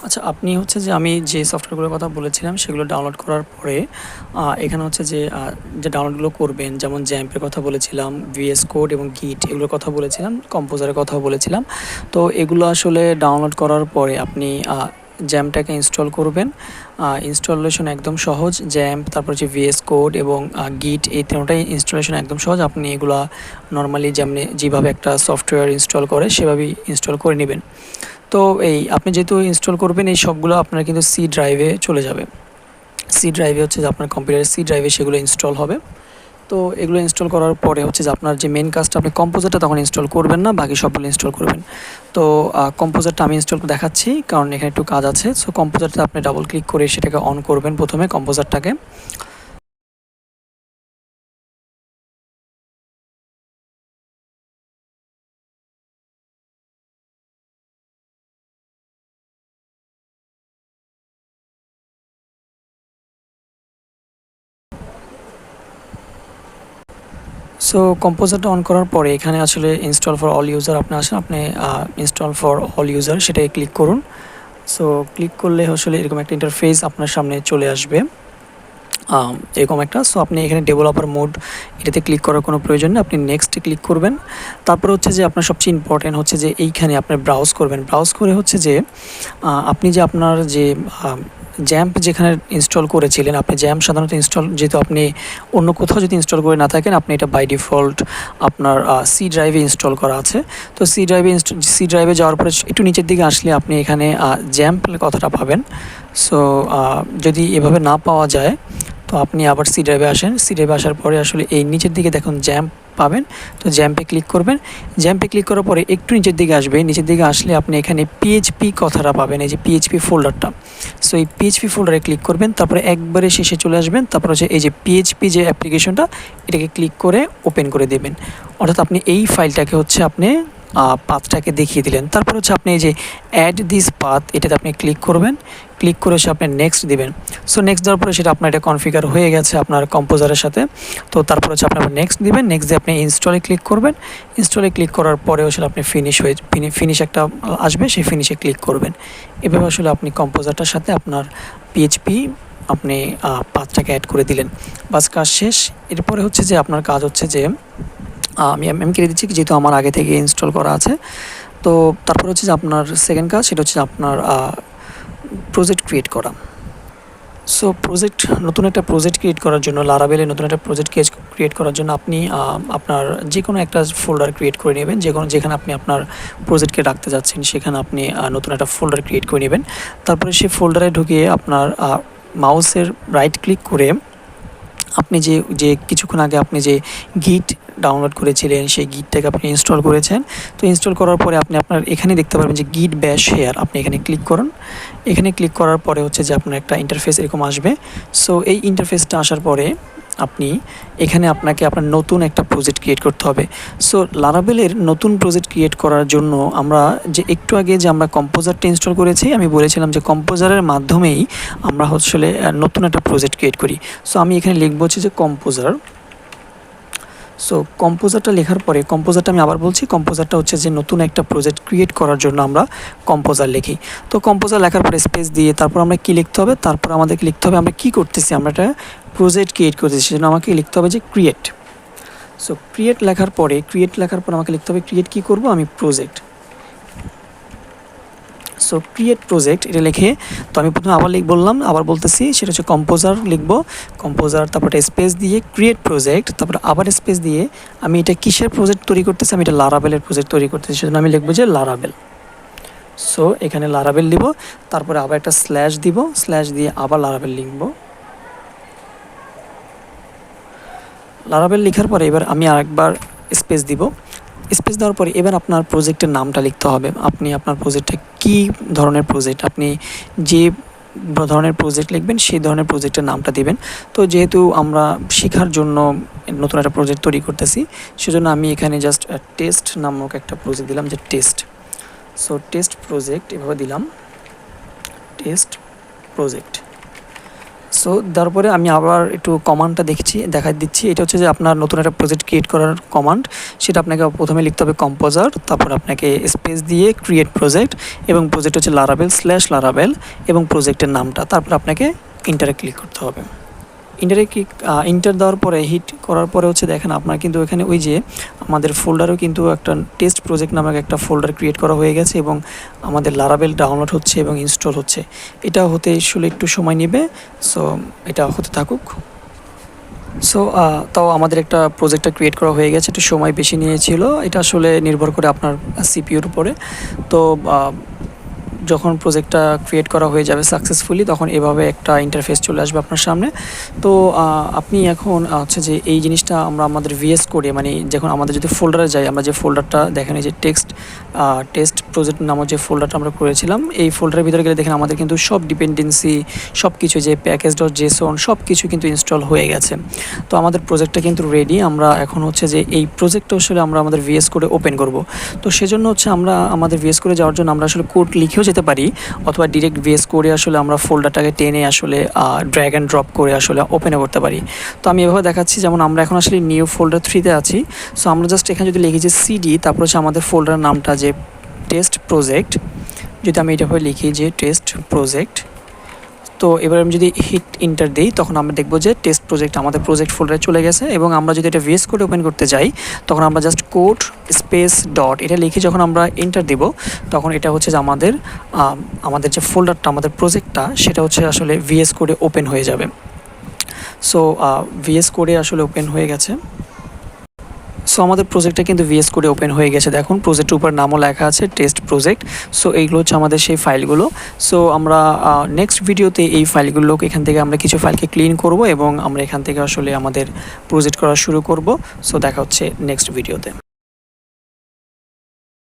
আচ্ছা, আপনি হচ্ছে যে আমি যে সফটওয়্যারগুলোর কথা বলেছিলাম সেগুলো ডাউনলোড করার পরে এখানে হচ্ছে যে যে ডাউনলোডগুলো করবেন, যেমন জ্যাম্পের কথা বলেছিলাম, ভিএস কোড এবং গিট এগুলোর কথা বলেছিলাম, কম্পোজারের কথাও বলেছিলাম। তো এগুলো আসলে ডাউনলোড করার পরে আপনি জ্যাম্পটাকে ইনস্টল করবেন। ইনস্টলেশন একদম সহজ। জ্যাম্প, তারপর হচ্ছে ভিএস কোড এবং গিট, এই তিনটাই ইনস্টলেশন একদম সহজ। আপনি এগুলা নর্মালি যেভাবে একটা সফটওয়্যার ইনস্টল করে সেভাবেই ইনস্টল করে নেবেন। তো এই আপনি যেহেতু ইনস্টল করবেন, এই সবগুলো আপনার কিন্তু সি ড্রাইভে চলে যাবে। সি ড্রাইভে হচ্ছে যে আপনার কম্পিউটারের সি ড্রাইভে সেগুলো ইনস্টল হবে। তো এগুলো ইনস্টল করার পরে হচ্ছে যে আপনার যে মেন কাজটা, আপনি কম্পোজারটা তখন ইনস্টল করবেন না, বাকি সবগুলো ইনস্টল করবেন। তো কম্পোজারটা আমি ইনস্টল দেখাচ্ছি কারণ এখানে একটু কাজ আছে। সো কম্পোজারটা আপনি ডাবল ক্লিক করে সেটাকে অন করবেন প্রথমে কম্পোজারটাকে। সো কম্পোজারটা অন করার পরে এখানে আসলে ইনস্টল ফর অল ইউজার আপনি আসেন, আপনি ইনস্টল ফর অল ইউজার সেটাকে ক্লিক করুন। সো ক্লিক করলে আসলে এরকম একটা ইন্টারফেস আপনার সামনে চলে আসবে, এরকম একটা। সো আপনি এখানে ডেভেলপার মোড এটাতে ক্লিক করার কোনো প্রয়োজন নেই, আপনি নেক্সটে ক্লিক করবেন। তারপর হচ্ছে যে আপনার সবচেয়ে ইম্পর্টেন্ট হচ্ছে যে এইখানে আপনার ব্রাউজ করবেন। ব্রাউজ করে হচ্ছে যে আপনি যে আপনার যে জ্যাম্প যেখানে ইনস্টল করেছিলেন, আপনি জ্যাম্প সাধারণত ইনস্টল, যেহেতু আপনি অন্য কোথাও যদি ইনস্টল করে না থাকেন, আপনি এটা বাই ডিফল্ট আপনার সি ড্রাইভে ইনস্টল করা আছে। তো সি ড্রাইভে যাওয়ার পরে একটু নিচের দিকে আসলে আপনি এখানে জ্যাম্পের কথাটা পাবেন। সো যদি এভাবে না পাওয়া যায় তো আপনি আবার সি ড্রাইভে আসেন। সি ড্রাইভে আসার পরে আসলে এই নিচের দিকে দেখুন জ্যাম্প পাবেন। তো জ্যাম্পে ক্লিক করবেন। জ্যাম্পে ক্লিক করার পরে একটু নিচের দিকে আসবে। নিচের দিকে আসলে আপনি এখানে পিএইচপি কথাটা পাবেন, এই যে পিএইচপি ফোল্ডারটা। সো এই পিএইচপি ফোল্ডারে ক্লিক করবেন, তারপরে একবারে শেষে চলে আসবেন, তারপর হচ্ছে এই যে পিএইচপি যে অ্যাপ্লিকেশনটা এটাকে ক্লিক করে ওপেন করে দেবেন। অর্থাৎ আপনি এই ফাইলটাকে হচ্ছে আপনি পাথটাকে দেখিয়ে দিলেন। তারপর হচ্ছে আপনি এই যে অ্যাড দিস পাথ এটাতে আপনি ক্লিক করবেন। ক্লিক করে সে আপনি নেক্সট দিবেন। সো নেক্সট দেওয়ার পরে সেটা আপনার এটা কনফিগার হয়ে গেছে আপনার কম্পোজারের সাথে। তো তারপর হচ্ছে আপনি নেক্সট দিবেন। নেক্সট দিয়ে আপনি ইনস্টলে ক্লিক করবেন। ইনস্টলে ক্লিক করার পরেও আসলে আপনি ফিনিশ একটা আসবে, সেই ফিনিশে ক্লিক করবেন। এভাবে আসলে আপনি কম্পোজারটার সাথে আপনার পিএইচপি আপনি পাথটাকে অ্যাড করে দিলেন। বাস, কাজ শেষ। এরপরে হচ্ছে যে আপনার কাজ হচ্ছে যে আমি কেটে দিচ্ছি যেহেতু আমার আগে থেকে ইনস্টল করা আছে। তো তারপর হচ্ছে যে আপনার সেকেন্ড কাজ, সেটা হচ্ছে আপনার প্রজেক্ট ক্রিয়েট করা। সো নতুন একটা প্রজেক্ট ক্রিয়েট করার জন্য, লারাভেলে নতুন একটা প্রজেক্ট ক্রিয়েট করার জন্য আপনি আপনার যে কোনো একটা ফোল্ডার ক্রিয়েট করে নেবেন। যেখানে আপনি আপনার প্রজেক্টকে রাখতে যাচ্ছেন সেখানে আপনি নতুন একটা ফোল্ডার ক্রিয়েট করে নেবেন। তারপরে সেই ফোল্ডারে ঢুকিয়ে আপনার মাউসের রাইট ক্লিক করে আপনি যে কিছুক্ষণ আগে আপনি যে গিট ডাউনলোড করেছিলেন সেই গিটটাকে আপনি ইনস্টল করেছেন। তো ইনস্টল করার পরে আপনি আপনার এখানে দেখতে পারবেন যে গিট ব্যাশ হেয়ার, আপনি এখানে ক্লিক করুন। এখানে ক্লিক করার পরে হচ্ছে যে আপনার একটা ইন্টারফেস এরকম আসবে। সো এই ইন্টারফেসটা আসার পরে আপনি এখানে আপনাকে আপনার নতুন একটা প্রজেক্ট ক্রিয়েট করতে হবে। সো লারাভেলের নতুন প্রজেক্ট ক্রিয়েট করার জন্য আমরা যে একটু আগে যে আমরা কম্পোজারটা ইনস্টল করেছি, আমি বলেছিলাম যে কম্পোজারের মাধ্যমেই আমরা আসলে নতুন একটা প্রজেক্ট ক্রিয়েট করি। সো আমি এখানে লিখবো হচ্ছে যে কম্পোজার। সো কম্পোজারটা লেখার পরে, কম্পোজারটা আমি আবার বলছি, কম্পোজারটা হচ্ছে যে নতুন একটা প্রজেক্ট ক্রিয়েট করার জন্য আমরা কম্পোজার লিখি। তো কম্পোজার লেখার পরে স্পেস দিয়ে তারপর আমরা কী লিখতে হবে, তারপর আমাদেরকে লিখতে হবে আমরা কী করতেছি, আমরা একটা প্রজেক্ট ক্রিয়েট করতেছি, সেজন্য আমাকে লিখতে হবে যে ক্রিয়েট। সো ক্রিয়েট লেখার পরে আমাকে লিখতে হবে ক্রিয়েট কী করব, আমি প্রজেক্ট। সো ক্রিয়েট প্রজেক্ট এটা লিখে, তো আমি প্রথমে আবার বলতেছি, সেটা হচ্ছে কম্পোজার লিখবো। কম্পোজার, তারপর একটা স্পেস দিয়ে ক্রিয়েট প্রজেক্ট, তারপর আবার স্পেস দিয়ে আমি এটা কিসের প্রজেক্ট তৈরি করতেছি, আমি এটা লারাভেলের প্রজেক্ট তৈরি করতেছি, সেজন্য আমি লিখবো যে লারাভেল। সো এখানে লারাভেল দিব, তারপরে আবার একটা স্ল্যাশ দিব, স্ল্যাশ দিয়ে আবার লারাভেল লিখবো। লারাভেল লেখার পরে এবার আমি আরেকবার স্পেস দিব। স্পেস দেওয়ার পরে এবার আপনার প্রজেক্টের নামটা লিখতে হবে। আপনি আপনার প্রজেক্টে কী ধরনের প্রজেক্ট, আপনি যে ধরনের প্রজেক্ট লিখবেন সেই ধরনের প্রজেক্টের নামটা দিবেন। তো যেহেতু আমরা শেখার জন্য নতুন একটা প্রজেক্ট তৈরি করতেছি, সেজন্য আমি এখানে জাস্ট টেস্ট নামক একটা প্রজেক্ট দিলাম, যে টেস্ট। সো টেস্ট প্রজেক্ট এভাবে দিলাম, টেস্ট প্রজেক্ট। সো তারপরে আমি আবার একটু কমান্ডটা দেখাই দিচ্ছি। এটা হচ্ছে যে আপনার নতুন একটা প্রজেক্ট ক্রিয়েট করার কমান্ড। সেটা আপনাকে প্রথমে লিখতে হবে কম্পোজার, তারপর আপনাকে স্পেস দিয়ে ক্রিয়েট প্রজেক্ট, এবং প্রজেক্ট হচ্ছে Laravel এবং প্রজেক্টের নামটা, তারপর আপনাকে ইন্টারে ক্লিক করতে হবে। ইন্টার দেওয়ার পরে হিট করার পরে হচ্ছে দেখেন আপনার কিন্তু এখানে ওই যে আমাদের ফোল্ডারেও কিন্তু একটা টেস্ট প্রজেক্ট নামক একটা ফোল্ডার ক্রিয়েট করা হয়ে গেছে, এবং আমাদের Laravel ডাউনলোড হচ্ছে এবং ইনস্টল হচ্ছে। এটা হতে আসলে একটু সময় নেবে, সো এটা হতে থাকুক। সো তাও আমাদের একটা প্রজেক্টটা ক্রিয়েট করা হয়ে গেছে, একটু সময় বেশি নিয়েছিল। এটা আসলে নির্ভর করে আপনার সিপিইউর উপরে। তো যখন প্রজেক্টটা ক্রিয়েট করা হয়ে যাবে সাকসেসফুলি, তখন এভাবে একটা ইন্টারফেস চলে আসবে আপনার সামনে। তো আপনি এখন হচ্ছে যে এই জিনিসটা আমরা আমাদের ভিএস কোডে, মানে যখন আমাদের যদি ফোল্ডারে যাই, আমরা যে ফোল্ডারটা দেখেন এই যে টেস্ট প্রজেক্ট নামক যে ফোল্ডারটা আমরা করেছিলাম, এই ফোল্ডারের ভিতরে গেলে দেখেন আমাদের কিন্তু সব ডিপেন্ডেন্সি, সব কিছু যে প্যাকেজ.json সব কিছু কিন্তু ইনস্টল হয়ে গেছে। তো আমাদের প্রজেক্টটা কিন্তু রেডি। আমরা এখন হচ্ছে যে এই প্রজেক্টটা আসলে আমরা আমাদের ভিএস কোডে ওপেন করব। তো সেজন্য হচ্ছে আমরা আমাদের ভিএস কোডে যাওয়ার জন্য আমরা আসলে কোড লিখেও যেতে পারি, অথবা ডিরেক্ট ভিএস কোডে আসলে আমরা ফোল্ডারটাকে টেনে আসলে ড্র্যাগ অ্যান্ড ড্রপ করে আসলে ওপেনও করতে পারি। তো আমি এভাবে দেখাচ্ছি, যেমন আমরা এখন আসলে নিউ ফোল্ডার 3-তে আছি। সো আমরা জাস্ট এখানে যদি লিখি যে সিডি, তারপর হচ্ছে আমাদের ফোল্ডারের নামটা যে টেস্ট প্রজেক্ট, যদি আমি এটাভাবে লিখি যে টেস্ট প্রজেক্ট, তো এবার আমি যদি হিট ইন্টার দিই, তখন আমরা দেখবো যে টেস্ট প্রজেক্ট আমাদের প্রজেক্ট ফোল্ডারে চলে গেছে। এবং আমরা যদি এটা ভিএস কোড ওপেন করতে যাই, তখন আমরা জাস্ট কোড স্পেস ডট এটা লিখে যখন আমরা এন্টার দেব, তখন এটা হচ্ছে যে আমাদের যে ফোল্ডারটা, আমাদের প্রজেক্টটা, সেটা হচ্ছে আসলে ভিএস কোডে ওপেন হয়ে যাবে। সো ভিএস কোডে আসলে ওপেন হয়ে গেছে। সো আমাদের প্রজেক্টটা কিন্তু ভিএস কোডে ওপেন হয়ে গেছে। দেখুন প্রজেক্টের উপর নামও লেখা আছে টেস্ট প্রজেক্ট। সো এইগুলো হচ্ছে আমাদের সেই ফাইলগুলো। সো আমরা নেক্সট ভিডিওতে এই ফাইলগুলোকে এখান থেকে আমরা কিছু ফাইলকে ক্লিন করব, এবং আমরা এখান থেকে আসলে আমাদের প্রজেক্ট করা শুরু করব। সো দেখা হচ্ছে নেক্সট ভিডিওতে।